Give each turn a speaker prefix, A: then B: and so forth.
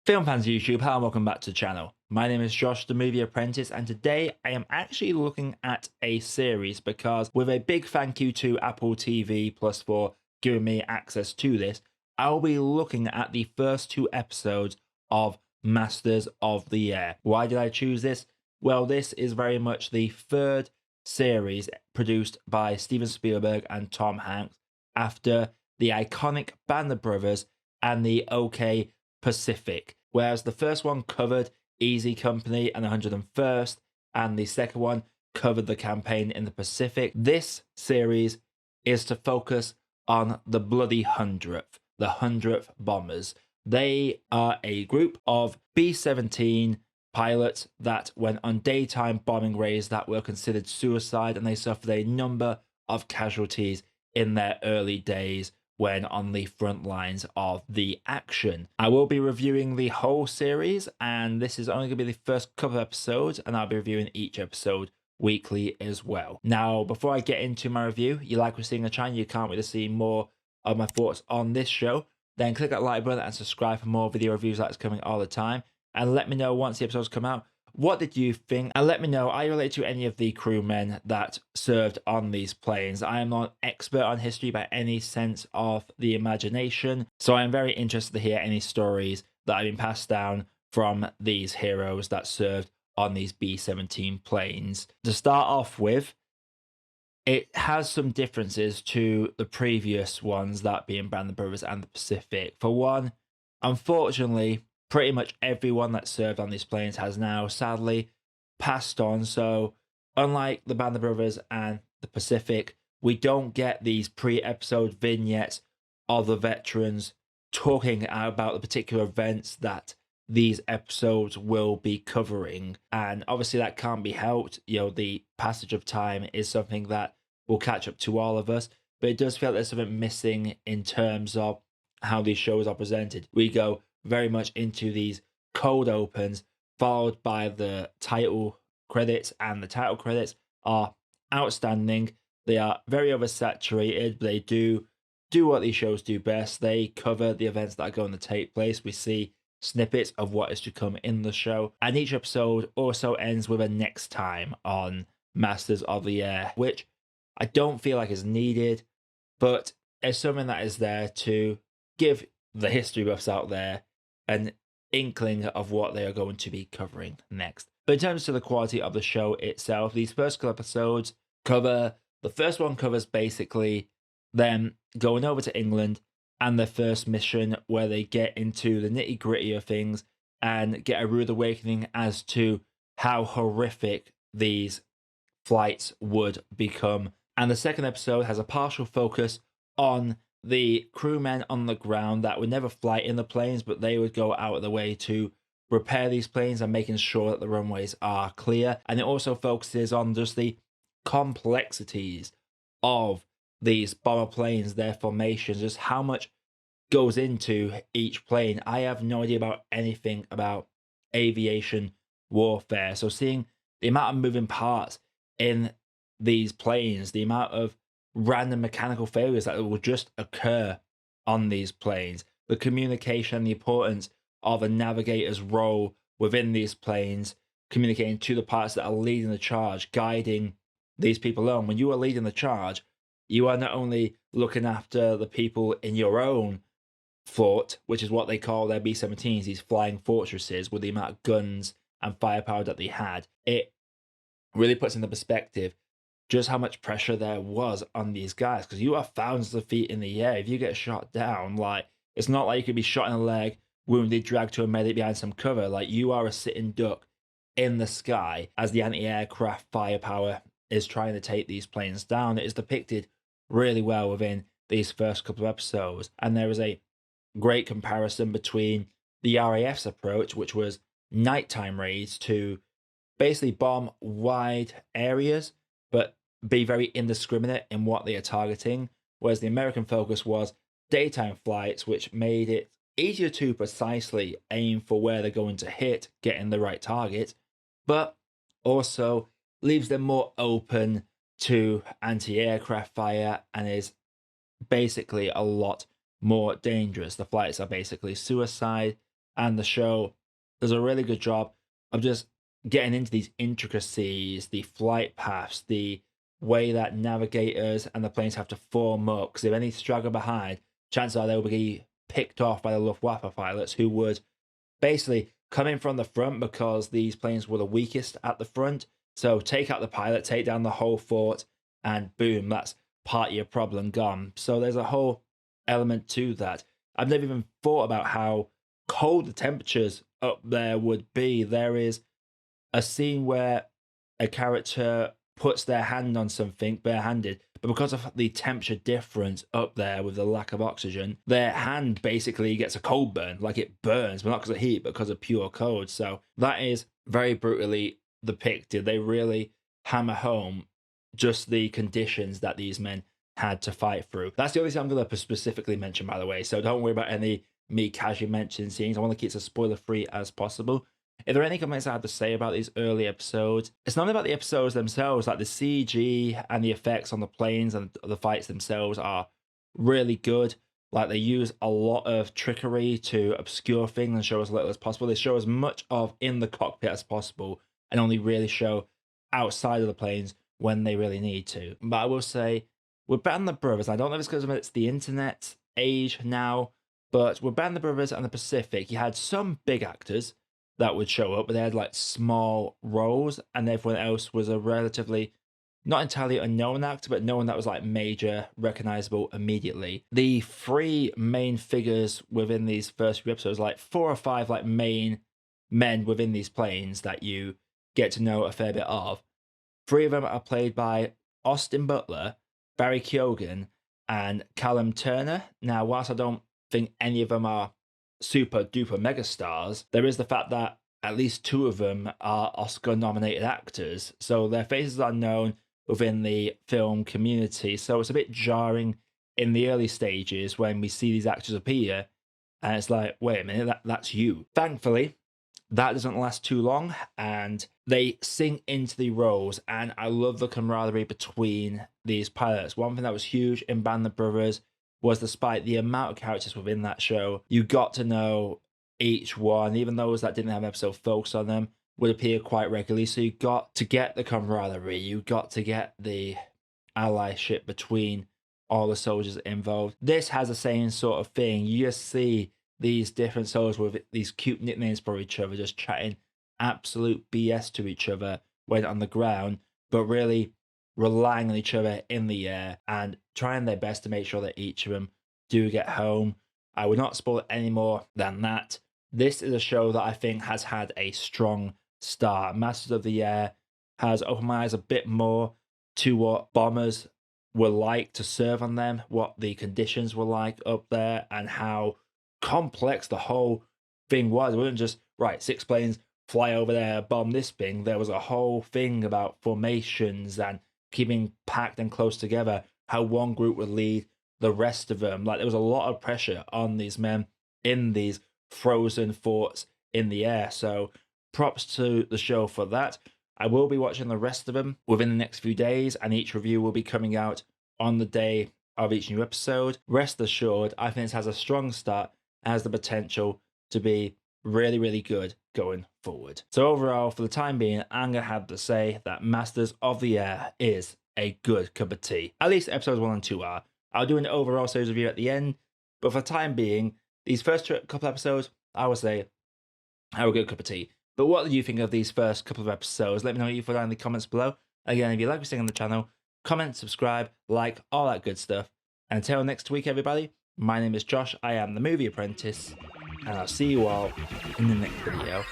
A: Film fans YouTube, hello and welcome back to the channel. My name is Josh, the Movie Apprentice, and today I am actually looking at a series because with a big thank you to Apple TV Plus for giving me access to this, I'll be looking at the first two episodes of Masters of the Air. Why did I choose this? Well, this is very much the third series produced by Steven Spielberg and Tom Hanks after the iconic Band of Brothers and the OK Pacific, whereas the first one covered Easy Company and 101st, and the second one covered the campaign in the Pacific. This series is to focus on the Bloody Hundredth, the 100th Bombers. They are a group of B-17 pilots that went on daytime bombing raids that were considered suicide, and they suffered a number of casualties in their early days when on the front lines of the action. I will be reviewing the whole series, and this is only going to be the first couple of episodes, and I'll be reviewing each episode weekly as well. Now, before I get into my review, you like what you're seeing on the channel, you can't wait to see more of my thoughts on this show, then click that like button and subscribe for more video reviews that's coming all the time, and let me know once the episodes come out, what did you think? And let me know, are you related to any of the crewmen that served on these planes? I am not an expert on history by any sense of the imagination, so I am very interested to hear any stories that have been passed down from these heroes that served on these B-17 planes. To start off with, it has some differences to the previous ones, that being Band of Brothers and the Pacific. For one, unfortunately, pretty much everyone that served on these planes has now sadly passed on. So unlike the Band of Brothers and the Pacific, we don't get these pre-episode vignettes of the veterans talking about the particular events that these episodes will be covering. And obviously that can't be helped. You know, the passage of time is something that will catch up to all of us, but it does feel like there's something missing in terms of how these shows are presented. We go very much into these cold opens, followed by the title credits, and the title credits are outstanding. They are very oversaturated, but they do what these shows do best. They cover the events that are going to take place. We see snippets of what is to come in the show, and each episode also ends with a next time on Masters of the Air, which I don't feel like is needed, but it's something that is there to give the history buffs out there an inkling of what they are going to be covering next. But in terms of the quality of the show itself, these first couple episodes cover, the first one covers basically them going over to England and their first mission, where they get into the nitty gritty of things and get a rude awakening as to how horrific these flights would become. And the second episode has a partial focus on the crewmen on the ground that would never fly in the planes, but they would go out of the way to repair these planes and making sure that the runways are clear. And it also focuses on just the complexities of these bomber planes, their formations, just how much goes into each plane. I have no idea about anything about aviation warfare. So seeing the amount of moving parts in these planes, the amount of random mechanical failures that will just occur on these planes, the communication, the importance of a navigator's role within these planes, communicating to the parts that are leading the charge, guiding these people on. When you are leading the charge, you are not only looking after the people in your own fort, which is what they call their B-17s, these flying fortresses, with the amount of guns and firepower that they had. It really puts into perspective just how much pressure there was on these guys, because you are thousands of feet in the air. If you get shot down, like, it's not like you could be shot in the leg, wounded, dragged to a medic behind some cover. Like, you are a sitting duck in the sky as the anti-aircraft firepower is trying to take these planes down. It is depicted really well within these first couple of episodes, and there is a great comparison between the RAF's approach, which was nighttime raids to basically bomb wide areas, but be very indiscriminate in what they are targeting, whereas the American focus was daytime flights, which made it easier to precisely aim for where they're going to hit, getting the right target, but also leaves them more open to anti-aircraft fire and is basically a lot more dangerous. The flights are basically suicide and the show does a really good job of just getting into these intricacies, the flight paths, the way that navigators and the planes have to form up. Because if any straggle behind, chances are they will be picked off by the Luftwaffe pilots, who would basically come in from the front because these planes were the weakest at the front. So take out the pilot, take down the whole fort, and boom, that's part of your problem gone. So there's a whole element to that. I've never even thought about how cold the temperatures up there would be. There is a scene where a character puts their hand on something barehanded, but because of the temperature difference up there with the lack of oxygen, their hand basically gets a cold burn, like it burns, but not because of heat, but because of pure cold. So that is very brutally depicted. They really hammer home just the conditions that these men had to fight through. That's the only thing I'm going to specifically mention, by the way, so don't worry about any me casually mentioning scenes. I want to keep it as spoiler free as possible. If there are any comments I had to say about these early episodes, it's not about the episodes themselves. Like the CG and the effects on the planes and the fights themselves are really good. Like they use a lot of trickery to obscure things and show as little as possible. They show as much of in the cockpit as possible and only really show outside of the planes when they really need to. But I will say, with Band the Brothers, I don't know if it's because it's the internet age now, but with Band the Brothers and the Pacific, you had some big actors that would show up, but they had like small roles, and everyone else was a relatively not entirely unknown actor, but no one that was like major, recognizable immediately. The three main figures within these first few episodes, like 4 or 5 like main men within these planes that you get to know a fair bit of. 3 of them are played by Austin Butler, Barry Keoghan, and Callum Turner. Now, whilst I don't think any of them are super duper megastars, there is the fact that at least 2 of them are Oscar nominated actors, so their faces are known within the film community. So it's a bit jarring in the early stages when we see these actors appear and it's like, wait a minute, that's you. Thankfully, that doesn't last too long and they sink into the roles, and I love the camaraderie between these pilots. One thing that was huge in Band of Brothers was, despite the amount of characters within that show, you got to know each one, even those that didn't have an episode focused on them would appear quite regularly. So you got to get the camaraderie, you got to get the allyship between all the soldiers involved. This has the same sort of thing. You just see these different soldiers with these cute nicknames for each other, just chatting absolute BS to each other when on the ground, but really relying on each other in the air and trying their best to make sure that each of them do get home. I would not spoil it any more than that. This is a show that I think has had a strong start. Masters of the Air has opened my eyes a bit more to what bombers were like to serve on them, what the conditions were like up there, and how complex the whole thing was. It wasn't just, right, 6 planes fly over there, bomb this thing. There was a whole thing about formations and keeping packed and close together, how one group would lead the rest of them. Like, there was a lot of pressure on these men in these frozen forts in the air. So props to the show for that. I will be watching the rest of them within the next few days, and each review will be coming out on the day of each new episode. Rest assured, I think this has a strong start, has the potential to be really, really good going forward. So overall, for the time being, I'm going to have to say that Masters of the Air is a good cup of tea. At least episodes 1 and 2 are. I'll do an overall series review at the end, but for the time being, these first couple episodes, I would say, are a good cup of tea. But what do you think of these first couple of episodes? Let me know what you thought in the comments below. Again, if you like what you're seeing on the channel, comment, subscribe, like, all that good stuff. And until next week, everybody, my name is Josh, I am the Movie Apprentice, and I'll see you all in the next video.